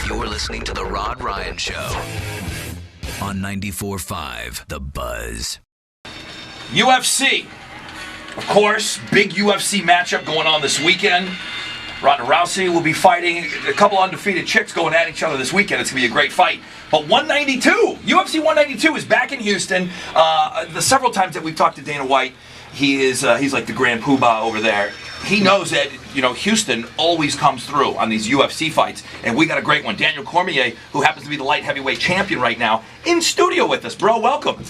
You're listening to The Rod Ryan Show on 94.5 The Buzz. UFC. Of course, big UFC matchup going on this weekend. Ronda Rousey will be fighting a couple undefeated chicks going at each other this weekend. It's going to be a great fight. But 192, UFC 192 is back in Houston. The several times that we've talked to Dana White, he's like the grand poobah over there. He knows that, Houston always comes through on these UFC fights, and we got a great one. Daniel Cormier, who happens to be the light heavyweight champion right now, in studio with us. Bro, welcome.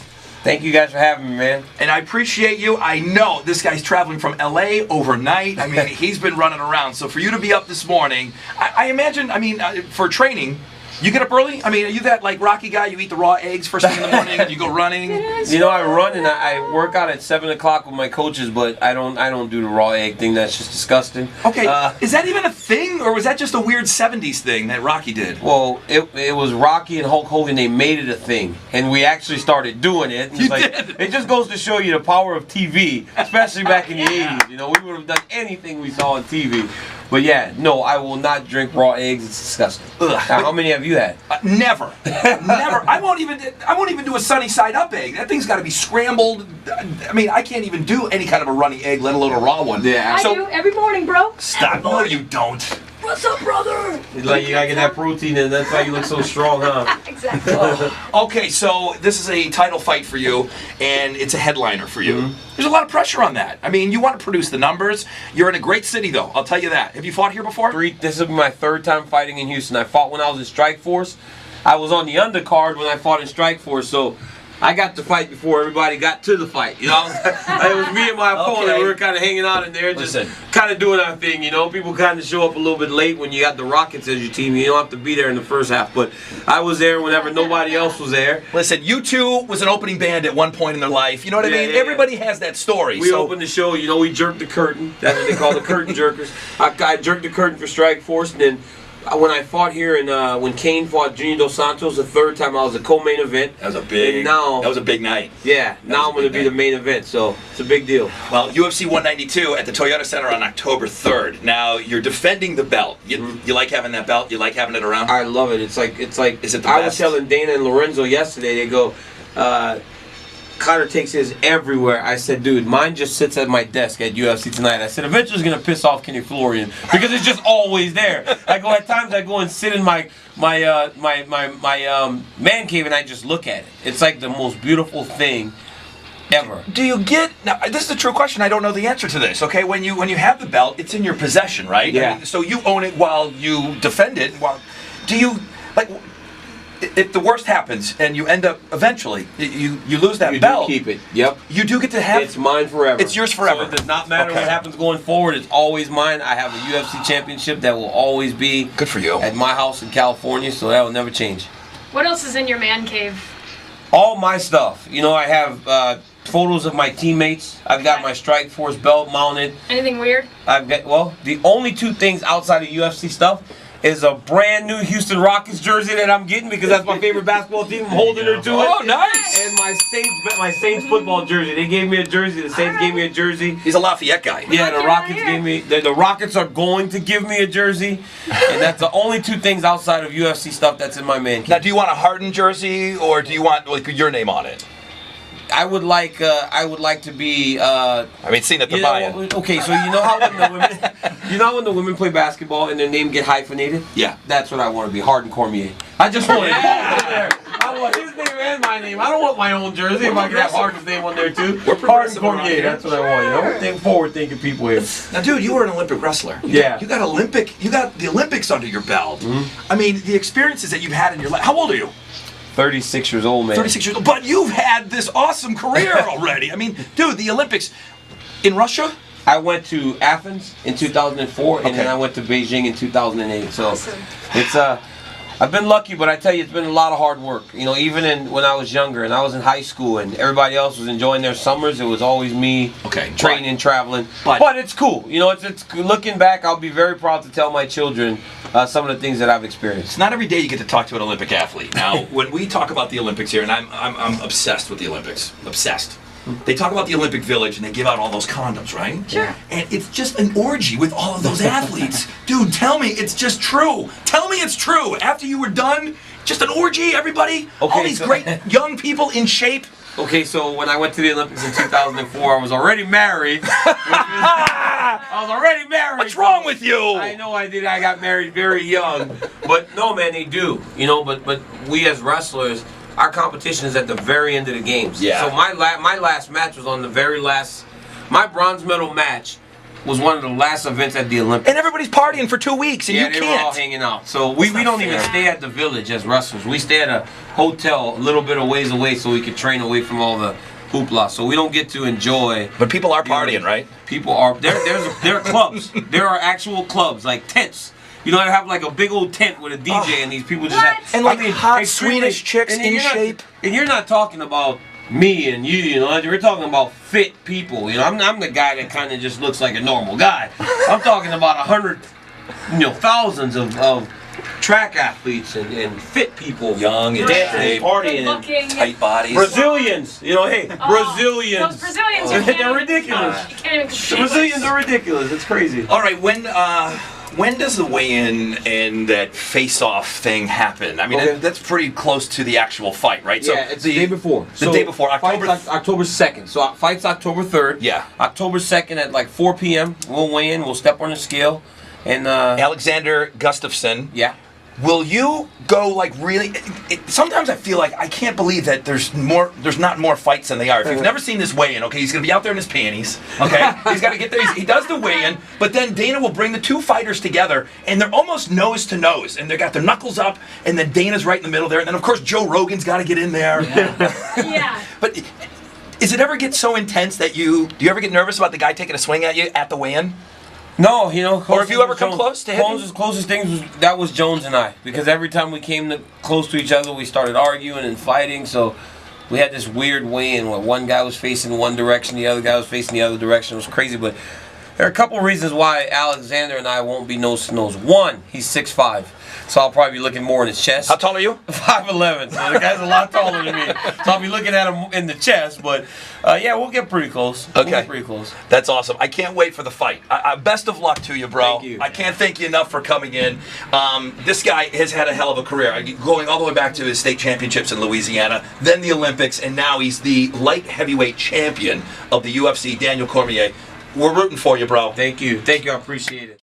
Thank you guys for having me, man. And I appreciate you. I know this guy's traveling from LA overnight. I mean, he's been running around. So for you to be up this morning, I imagine, for training, you get up early? I mean, are you that like Rocky guy? You eat the raw eggs first thing in the morning and you go running? I run and I work out at 7 o'clock with my coaches, but I don't do the raw egg thing. That's just disgusting. Okay, is that even a thing, or was that just a weird 70s thing that Rocky did? Well, it was Rocky and Hulk Hogan. They made it a thing, and we actually started doing it. And did? It just goes to show you the power of TV, especially back in the 80s. We would have done anything we saw on TV. But yeah, no, I will not drink raw eggs. It's disgusting. Now, how many have you had? Never, never. I won't even do a sunny side up egg. That thing's got to be scrambled. I mean, I can't even do any kind of a runny egg, let alone a raw one. Yeah. I do every morning, bro. Stop. No, you don't. What's up, brother? Like, you gotta get that protein in. That's why you look so strong, huh? Exactly. Okay, so this is a title fight for you, and it's a headliner for you. Mm-hmm. There's a lot of pressure on that. I mean, you want to produce the numbers. You're in a great city, though. I'll tell you that. Have you fought here before? This will be my third time fighting in Houston. I fought when I was in Strike Force. I was on the undercard when I fought in Strike Force, so I got to fight before everybody got to the fight. It was me and my opponent. Okay. We were kind of hanging out in there, just kind of doing our thing. People kind of show up a little bit late when you got the Rockets as your team. You don't have to be there in the first half, but I was there whenever nobody else was there. Listen, U2 was an opening band at one point in their life. You know what I mean? Yeah. Everybody has that story. We opened the show. We jerked the curtain. That's what they call the curtain jerkers. I jerked the curtain for Strike Force, and then when I fought here, and when Kane fought Junior Dos Santos the third time, I was a co-main event. That was a big night. Yeah, now I'm going to be the main event, so it's a big deal. Well, UFC 192 at the Toyota Center on October 3rd. Now, you're defending the belt. You like having that belt? You like having it around? I love it. It's like. Is it the best? I was telling Dana and Lorenzo yesterday, they go, Connor takes his everywhere. I said, dude, mine just sits at my desk at UFC tonight. I said, eventually it's going to piss off Kenny Florian because it's just always there. At times I go and sit in my man cave and I just look at it. It's like the most beautiful thing ever. Do you get, now this is a true question, I don't know the answer to this, okay? When you have the belt, it's in your possession, right? Yeah. So you own it while you defend it. Do you, if the worst happens and you end up eventually, you lose that belt. You do keep it. Yep. You do get to have. It's mine forever. It's yours forever. So it does not matter what happens going forward. It's always mine. I have a UFC championship that will always be good for you at my house in California, so that will never change. What else is in your man cave? All my stuff. I have photos of my teammates. I've got my Strike Force belt mounted. Anything weird? The only two things outside of UFC stuff is a brand new Houston Rockets jersey that I'm getting because that's my favorite basketball team. I'm holding her to it. Oh, nice! And my Saints football jersey. They gave me a jersey. The Saints gave me a jersey. He's a Lafayette guy. Yeah, the Rockets gave me. The Rockets are going to give me a jersey, and that's the only two things outside of UFC stuff that's in my man cave. Now, do you want a Harden jersey or do you want your name on it? I would like to be. Seeing that they're buying. Okay, so you know how when the women play basketball and their name get hyphenated? Yeah. That's what I want to be. Harden Cormier. I just want it there. I want his name and my name. I don't want my own jersey. If I can have Harden's name on there too. We're Harden Cormier. That's what I want. We're forward-thinking people here. Now, dude, you were an Olympic wrestler. You got the Olympics under your belt. Mm-hmm. The experiences that you've had in your life. How old are you? 36 years old, man. 36 years old. But you've had this awesome career already. Dude, the Olympics in Russia? I went to Athens in 2004, and then I went to Beijing in 2008. So awesome. It's I've been lucky, but I tell you, it's been a lot of hard work. Even when I was younger and I was in high school and everybody else was enjoying their summers, it was always me training, traveling. But it's cool. It's looking back, I'll be very proud to tell my children some of the things that I've experienced. It's not every day you get to talk to an Olympic athlete. Now, when we talk about the Olympics here, and I'm obsessed with the Olympics, obsessed. they talk about the Olympic Village and they give out all those condoms, right? Sure. And it's just an orgy with all of those athletes. Dude, tell me it's just true. Tell me it's true. After you were done, just an orgy, everybody? Okay, all these great young people in shape. Okay, so when I went to the Olympics in 2004, I was already married. I was already married. What's wrong with you? I know I did. I got married very young. But no, man, they do. You know, but we as wrestlers, our competition is at the very end of the games. Yeah. So my last match was on the very last. My bronze medal match was one of the last events at the Olympics. And everybody's partying for 2 weeks, and yeah, you they can't. were all hanging out. So we don't even stay at the Village as wrestlers. We stay at a hotel a little bit of ways away so we could train away from all the hoopla. So we don't get to enjoy. But people are partying, right? People are. There are clubs. There are actual clubs, like tents. You know, they have like a big old tent with a DJ, and these people just have. And like hot Swedish chicks in shape. And you're not talking about me and you know, we're talking about fit people. You know, I'm the guy that kind of just looks like a normal guy. I'm talking about 100, thousands of track athletes and fit people, young and dancing, partying, tight bodies. Brazilians, Brazilians. Those Brazilians, they're ridiculous. You can't even The Brazilians are ridiculous. It's crazy. All right, when does the weigh-in and that face-off thing happen? I mean, that's pretty close to the actual fight, right? Yeah, it's the day before. The day before, October 2nd. So fight's October 3rd. Yeah. October 2nd at like 4 p.m. We'll weigh in. We'll step on the scale. And Alexander Gustafsson. Yeah. Will you go like really? Sometimes I feel like I can't believe that there's not more fights than they are. If you've never seen this weigh-in, okay, he's gonna be out there in his panties. Okay, he's got to get there. He does the weigh-in, but then Dana will bring the two fighters together, and they're almost nose to nose, and they got their knuckles up, and then Dana's right in the middle there, and then of course Joe Rogan's got to get in there. Yeah. But is it ever get so intense that do you ever get nervous about the guy taking a swing at you at the weigh-in? No, or have you ever come close to him? Closest things was Jones and I, because every time we came close to each other, we started arguing and fighting. So we had this weird weigh-in where one guy was facing one direction, the other guy was facing the other direction. It was crazy, but there are a couple reasons why Alexander and I won't be nose to nose. One, he's 6'5", so I'll probably be looking more in his chest. How tall are you? 5'11", so the guy's a lot taller than me. So I'll be looking at him in the chest, but yeah, we'll get pretty close. Okay. We'll get pretty close. That's awesome. I can't wait for the fight. Best of luck to you, bro. Thank you. I can't thank you enough for coming in. This guy has had a hell of a career, going all the way back to his state championships in Louisiana, then the Olympics, and now he's the light heavyweight champion of the UFC, Daniel Cormier. We're rooting for you, bro. Thank you. Thank you. I appreciate it.